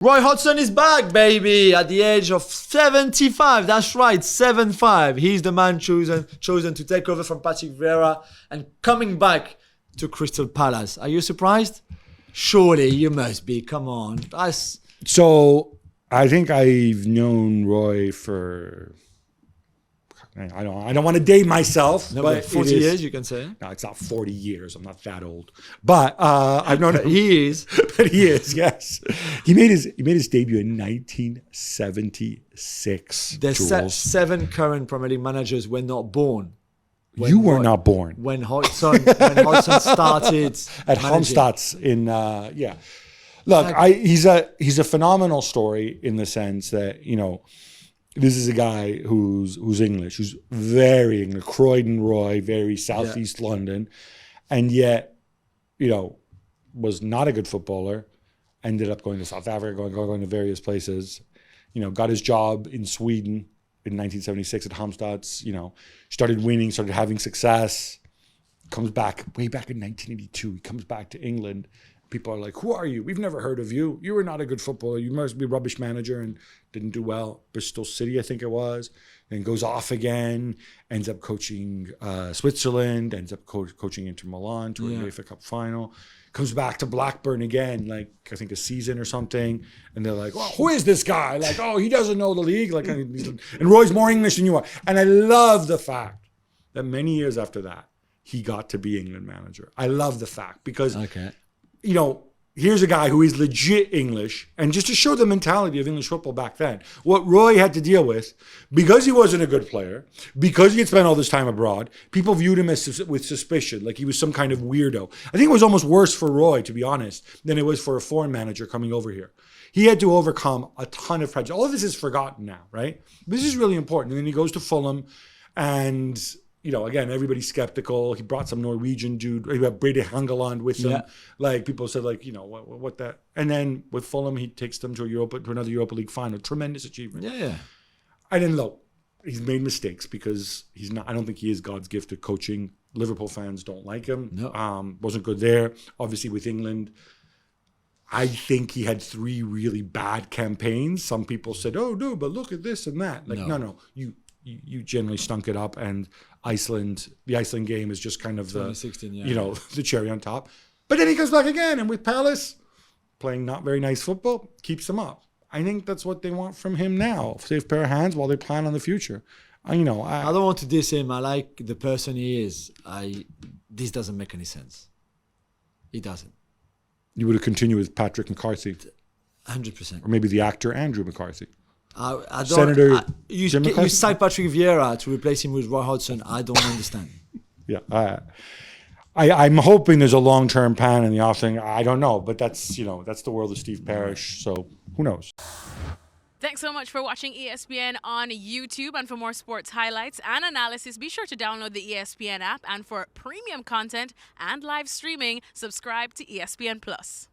Roy Hodgson is back, baby, at the age of 75. That's right, 75. He's the man chosen to take over from Patrick Vieira and coming back to Crystal Palace. Are you surprised? Surely you must be. Come on. So I think I've known Roy for, I don't want to date myself, No, but 40 years, you can say. No, it's not 40 years. I'm not that old. But I've known him. He is. But he is, yes. He made his debut in 1976. The 7 current Premier League managers were not born. You were not born. When Hodgson started at Homstad's in Look, he's a phenomenal story in the sense that, you know, this is a guy who's English, who's very English, Croydon Roy, very southeast London, and yet, you know, was not a good footballer. Ended up going to South Africa, going to various places. You know, got his job in Sweden in 1976 at Halmstad's. You know, started winning, started having success. Comes back way back in 1982. He comes back to England. People are like, "Who are you? We've never heard of you. You were not a good footballer. You must be a rubbish manager," and didn't do well. Bristol City, I think it was. Then goes off again. Ends up coaching Switzerland. Ends up coaching Inter Milan to a UEFA Cup final. Comes back to Blackburn again, like I think a season or something. And they're like, "Well, who is this guy? Like, oh, he doesn't know the league. Like, and Roy's more English than you are." And I love the fact that many years after that, he got to be England manager. I love the fact because, you know, here's a guy who is legit English, and just to show the mentality of English football back then, what Roy had to deal with, because he wasn't a good player, because he had spent all this time abroad, people viewed him with suspicion, like he was some kind of weirdo. I think it was almost worse for Roy, to be honest, than it was for a foreign manager coming over here. He had to overcome a ton of prejudice. All of this is forgotten now, right? This is really important. And then he goes to Fulham, and, you know, again, everybody's skeptical. He brought some Norwegian dude, he had Brede Hangeland with him. Like, people said, like, you know, what that. And then with Fulham, he takes them to another Europa League final. Tremendous achievement. I didn't know. He's made mistakes because he's not. I don't think he is God's gift at coaching. Liverpool fans don't like him. Wasn't good there. Obviously, with England, I think he had 3 really bad campaigns. Some people said, "Oh no, but look at this and that." Like, no. You generally stunk it up, and the Iceland game is just kind of the the cherry on top. But then he comes back again, and with Palace playing not very nice football, keeps them up. I think that's what they want from him now. Safe pair of hands while they plan on the future. I don't want to diss him. I like the person he is. This doesn't make any sense. It doesn't. You would have continued with Patrick McCarthy, 100%, or maybe the actor Andrew McCarthy. I don't. Senator you cite Patrick Vieira to replace him with Roy Hodgson. I don't understand. I'm hoping there's a long-term plan in the offing. I don't know, but that's the world of Steve Parish. So who knows? Thanks so much for watching ESPN on YouTube. And for more sports highlights and analysis, be sure to download the ESPN app. And for premium content and live streaming, subscribe to ESPN Plus.